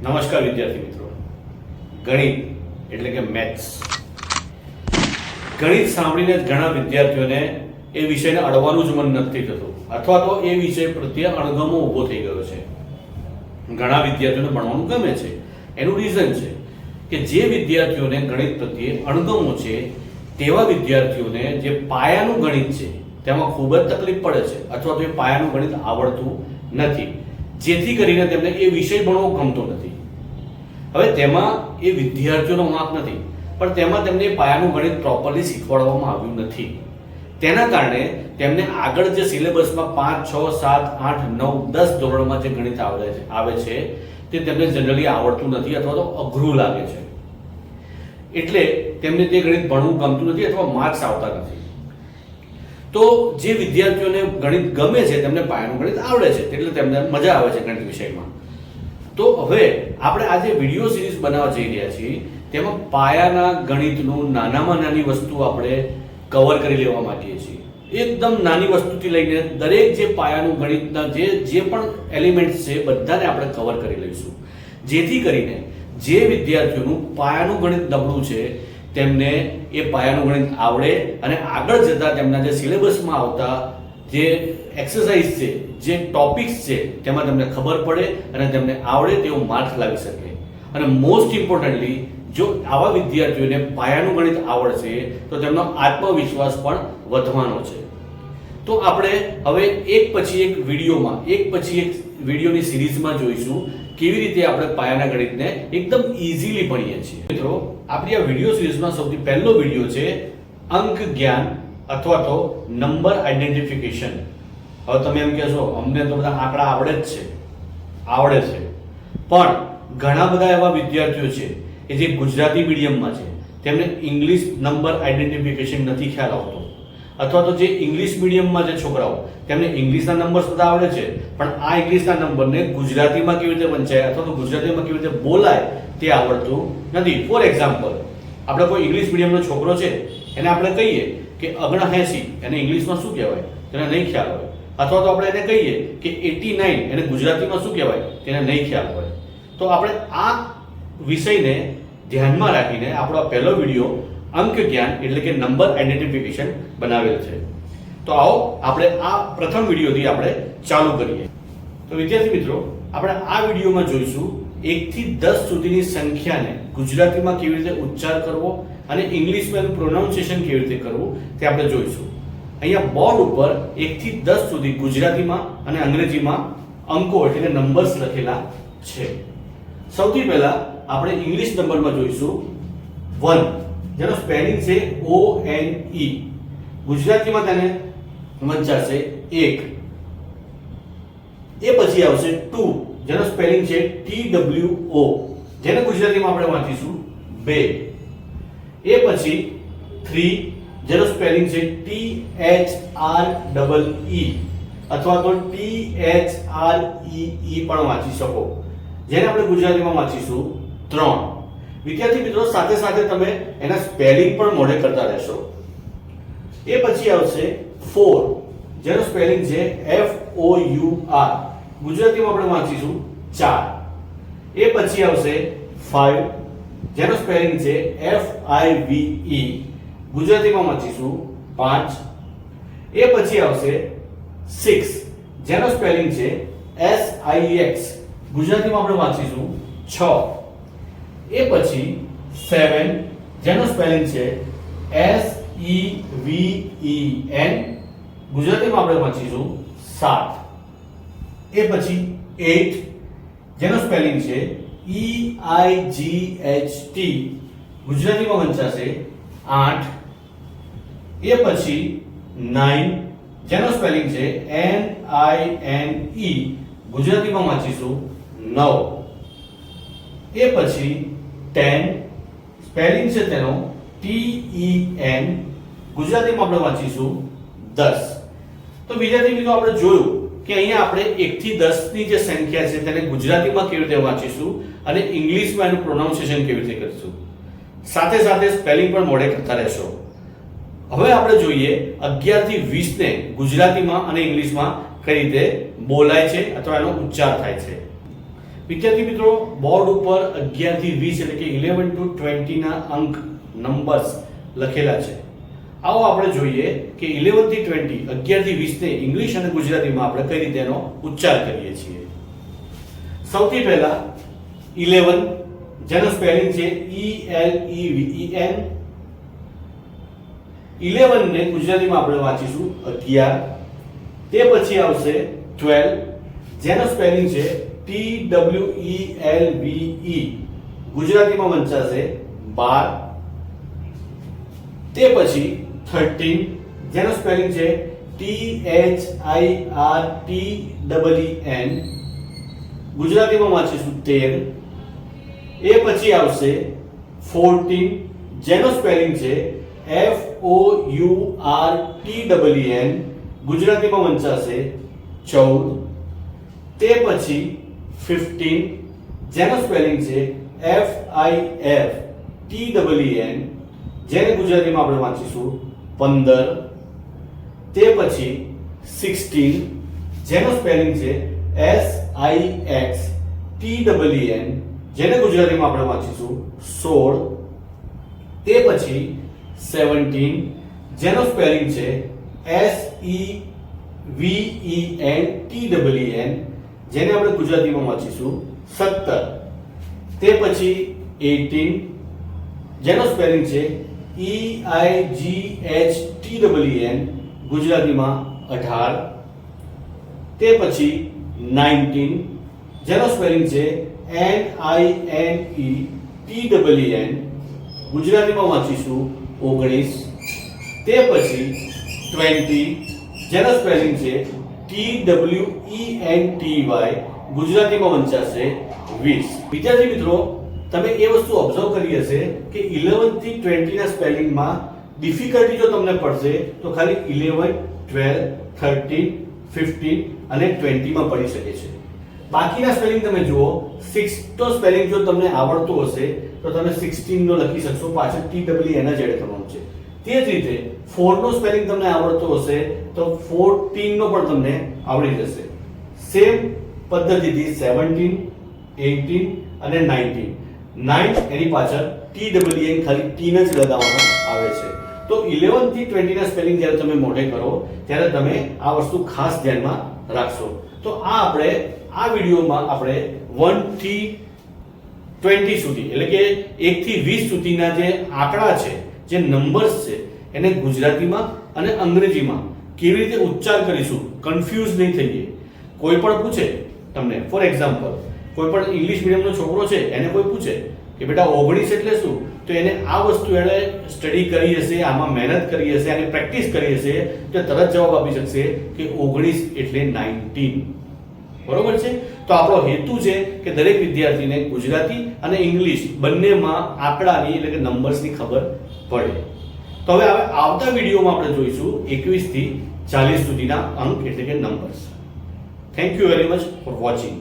નમસ્કાર વિદ્યાર્થી મિત્રો. ગણિત એટલે કે મેથ્સ. ગણિત સાંભળીને ઘણા વિદ્યાર્થીઓને એ વિષયને અડવાનું જ મન નથી થતું અથવા તો એ વિષય પ્રત્યે અણગમો ઊભો થઈ ગયો છે. ઘણા વિદ્યાર્થીઓને ભણવાનું ગમે છે. એનું રીઝન છે કે જે વિદ્યાર્થીઓને ગણિત પ્રત્યે અણગમો છે તેવા વિદ્યાર્થીઓને જે પાયાનું ગણિત છે તેમાં ખૂબ જ તકલીફ પડે છે અથવા તો એ પાયાનું ગણિત આવડતું નથી, જેથી કરીને તેમને એ વિષય ભણવો ગમતો નથી. હવે તેમાં એ વિદ્યાર્થીઓનો વાંક નથી, પણ તેમાં તેમને પાયાનું ગણિત પ્રોપરલી શીખવાડવામાં આવ્યું નથી. તેના કારણે તેમને આગળ જે સિલેબસમાં 5, 6, 7, 8, 9, 10 ધોરણમાં જે ગણિત આવે છે તે તેમને જનરલી આવડતું નથી અથવા તો અઘરું લાગે છે. એટલે તેમને તે ગણિત ભણવું ગમતું નથી અથવા માર્ક્સ આવતા નથી. તો જે વિદ્યાર્થીઓને ગણિત ગમે છે તેમને પાયાનું ગણિત આવડે છે એટલે તેમને મજા આવે છે ગણિત વિષયમાં. તો હવે આપણે આ જે વિડીયો સિરીઝ બનાવવા જઈ રહ્યા છીએ તેમાં પાયાના ગણિતનું નાનામાં નાની વસ્તુ આપણે કવર કરી લેવા માંગીએ છીએ. એકદમ નાની વસ્તુથી લઈને દરેક જે પાયાનું ગણિતના જે પણ એલિમેન્ટ્સ છે બધાને આપણે કવર કરી લઈશું, જેથી કરીને જે વિદ્યાર્થીઓનું પાયાનું ગણિત નબળું છે તેમને એ પાયાનું ગણિત આવડે અને આગળ જતા તેમના જે સિલેબસમાં આવતા જે એક્સરસાઇઝ છે, જે ટોપિક્સ છે તેમાં તેમને ખબર પડે અને તેમને આવડે તેવો માર્ક્સ લાવી શકે. અને મોસ્ટ ઇમ્પોર્ટન્ટલી, જો આવા વિદ્યાર્થીઓને પાયાનું ગણિત આવડશે તો તેમનો આત્મવિશ્વાસ પણ વધવાનો છે. તો આપણે હવે એક પછી એક વિડીયોની સિરીઝમાં જોઈશું કેવી રીતે આપણે પાયાના ગણિતને એકદમ ઇઝીલી ભણીએ છીએ. મિત્રો, આપણી આ વિડીયો સિરીઝમાં સૌથી પહેલો વિડીયો છે અંક જ્ઞાન અથવા તો નંબર આઈડેન્ટિફિકેશન. હવે તમે એમ કહેશો અમને તો બધા આંકડા આવડે છે, પણ ઘણા બધા એવા વિદ્યાર્થીઓ છે કે જે ગુજરાતી મીડિયમમાં છે તેમને ઇંગ્લિશ નંબર આઈડેન્ટિફિકેશન નથી ખ્યાલ આવતો, અથવા તો જે ઇંગ્લિશ મીડિયમમાં જે છોકરાઓ તેમને ઇંગ્લિશના નંબર્સ બધા આવડે છે પણ આ ઇંગ્લિશના નંબરને ગુજરાતીમાં કેવી રીતે વંચાય અથવા તો ગુજરાતીમાં કેવી રીતે બોલાય તે આવડતું નથી. ફોર એક્ઝામ્પલ, આપણે કોઈ ઇંગ્લિશ મીડિયમનો છોકરો છે એને આપણે કહીએ કે 79 એને ઇંગ્લિશમાં શું કહેવાય તેને નહીં ખ્યાલ હોય, અથવા તો આપણે એને કહીએ કે 89 એને ગુજરાતીમાં શું કહેવાય તેને નહીં ખ્યાલ હોય. તો આપણે આ વિષયને ધ્યાનમાં રાખીને આપણો પહેલો વિડીયો અંક જ્ઞાન એટલે કે નંબર આઈડેન્ટિફિકેશન બનાવેલ છે. તો આવો આપણે આ પ્રથમ વિડીયોથી આપણે ચાલુ કરીએ. તો વિદ્યાર્થી મિત્રો, આપણે આ વિડીયોમાં જોઈશું 1 થી 10 સુધીની સંખ્યાને ગુજરાતીમાં કેવી રીતે ઉચ્ચાર કરવો અને ઇંગ્લિશમાં એનું પ્રોનાઉન્સિએશન કેવી રીતે કરવું તે આપણે જોઈશું. અહીંયા બોર્ડ ઉપર 1 થી 10 સુધી ગુજરાતીમાં અને અંગ્રેજીમાં અંકો એટલે કે નંબર્સ લખેલા છે. સૌથી પહેલા આપણે ઇંગ્લિશ નંબરમાં જોઈશું 1, જેનો સ્પેલિંગ છે ONE. ગુજરાતીમાં તેને વંચાશે 1. એ પછી આવશે 2, જેનો સ્પેલિંગ છે TWO, જેને ગુજરાતીમાં આપણે વાંચીશું 2. એ પછી 3, જેનો સ્પેલિંગ છે THREE અથવા તો THREE પણ વાંચી શકો, જેને આપણે ગુજરાતીમાં વાંચીશું 3. વિદ્યાર્થી મિત્રો, સાથે સાથે તમે એના સ્પેલિંગ પણ મોઢે કરતા રહેશો. એ પછી આવશે 4, જેનો સ્પેલિંગ છે FOUR, ગુજરાતીમાં આપણે વાંચીશું 4. એ પછી આવશે 5, જેનો સ્પેલિંગ છે FIVE, ગુજરાતીમાં વાંચીશું 5. એ પછી આવશે 6, જેનો સ્પેલિંગ છે SIX, ગુજરાતીમાં આપણે વાંચીશું 6. એ પછી 7, જેનો સ્પેલિંગ છે SEVEN, ગુજરાતીમાં આપણે વાંચીશું 7. એ પછી 8, જેનો સ્પેલિંગ છે EIGHT, ગુજરાતીમાં વંચાશે 8. એ પછી 9, જેનો સ્પેલિંગ છે NINE, ગુજરાતીમાં વાંચીશું 9. એ પછી 10, સ્પેલિંગ છે તેનો TEN, ગુજરાતીમાં આપણે વાંચીશું 10. તો વિદ્યાર્થી મિત્રો, આપણે જોયું કે અહીંયા આપણે 1 થી 10 ની જે સંખ્યા છે તેને ગુજરાતીમાં કેવી રીતે વાંચીશું અને ઇંગ્લિશમાં એનું પ્રોનાઉન્સિએશન કેવી રીતે કરીશું. સાથે સાથે સ્પેલિંગ પણ મોઢે કરતા રહેશો. હવે આપણે જોઈએ 11 થી 20 ને ગુજરાતીમાં અને ઇંગ્લિશમાં કઈ રીતે બોલાય છે અથવા એનો ઉચ્ચાર થાય છે. વિદ્યાર્થી મિત્રો, બોર્ડ ઉપર 11 થી 20 એટલે કે 11 to 20 ના અંક નંબર્સ લખેલા છે. આવો આપણે જોઈએ કે 11 થી 20, 11 થી 20 ને ઇંગ્લિશ અને ગુજરાતીમાં આપણે કઈ રીતે એનો ઉચ્ચાર કરીએ છીએ. સૌથી પહેલા 11 જેનો સ્પેલિંગ છે ELEVEN. 11 ને ગુજરાતીમાં આપણે વાંચીશું 11. તે પછી આવશે 12 જેનો સ્પેલિંગ છે TWELVE. ગુજરાતીમાં વંચાશે 12. તે પછી 13 જેનો સ્પેલિંગ છે THIRTEN. ગુજરાતીમાં વાંચીશું 13. એ પછી આવશે 14 જેનો સ્પેલિંગ છે FOURTEN. ગુજરાતીમાં વંચાશે 14. તે પછી 15 જેનો સ્પેલિંગ છે FIFTEN. જેને ગુજરાતીમાં આપણે વાંચીશું 15. તે પછી 16 જેનો સ્પેલિંગ છે SIXTEN. જેને ગુજરાતીમાં આપણે વાંચીશું 16. તે પછી 17 જેનો સ્પેલિંગ છે SEVENTEN. જેને આપણે ગુજરાતીમાં વાંચીશું 17. તે પછી 18 જેનો સ્પેલિંગ છે EIGHTEN. ગુજરાતીમાં 18. તે પછી 19 જેનો સ્પેલિંગ છે NINETEN. ગુજરાતીમાં વાંચીશું 19. તે પછી 20 જેનો સ્પેલિંગ છે TWENTY. ગુજરાતીમાં વંચાશે 20. વિદ્યાર્થી મિત્રો, તમે એ વસ્તુ ઓબ્ઝર્વ કરી હશે કે 11 થી 20 ના સ્પેલિંગમાં ડિફિકલ્ટી જો તમને પડશે તો ખાલી 11, 12, 13, 15 અને 20 માં પડી શકે છે. બાકીના સ્પેલિંગ તમે જુઓ, 6 તો સ્પેલિંગ જો તમને આવડતું હશે તો તમે 16 નો લખી શકશો, પાછળ TWN જ એડ કરવાનું છે. તે જ રીતે 4 નો સ્પેલિંગ તમને આવડતું હશે તો 14 નો પણ તમને આવડી જશે. સેમ પદ્ધતિથી 17, 18 અને 19. 9 એની પાછળ TWN ખાલી ટી જ લગાવવામાં આવે છે. તો 11 થી 20 ના સ્પેલિંગ જ્યારે તમે મોઢે કરો ત્યારે તમે આ વસ્તુ ખાસ ધ્યાનમાં રાખશો. તો આ આપણે આ વિડિયોમાં આપણે 1 થી 20 સુધી એટલે કે 1 થી 20 સુધીના જે આંકડા છે, જે નંબર્સ છે, એને ગુજરાતીમાં અને અંગ્રેજીમાં કેવી રીતે ઉચ્ચાર કરીશું, કન્ફ્યુઝ નહીં થઈએ. કોઈ પણ પૂછે તમને, ફોર એક્ઝામ્પલ કોઈ પણ ઇંગ્લિશ મીડિયમનો છોકરો છે, એને કોઈ પૂછે કે બેટા 19 એટલે શું, તો એને આ વસ્તુ એને સ્ટડી કરી હશે, આમાં મહેનત કરી હશે, આની પ્રેક્ટિસ કરી હશે તો તરત જવાબ આપી શકશે કે 19 એટલે 19. બરોબર છે? તો આપણો હેતુ છે કે દરેક વિદ્યાર્થીને ગુજરાતી અને ઇંગ્લિશ બંનેમાં આંકડાની એટલે કે નંબર્સની ખબર પડે. તો હવે આવતા વિડીયોમાં આપણે જોઈશું 21 થી 40 સુધીના અંક એટલે કે numbers. Thank you very much for watching.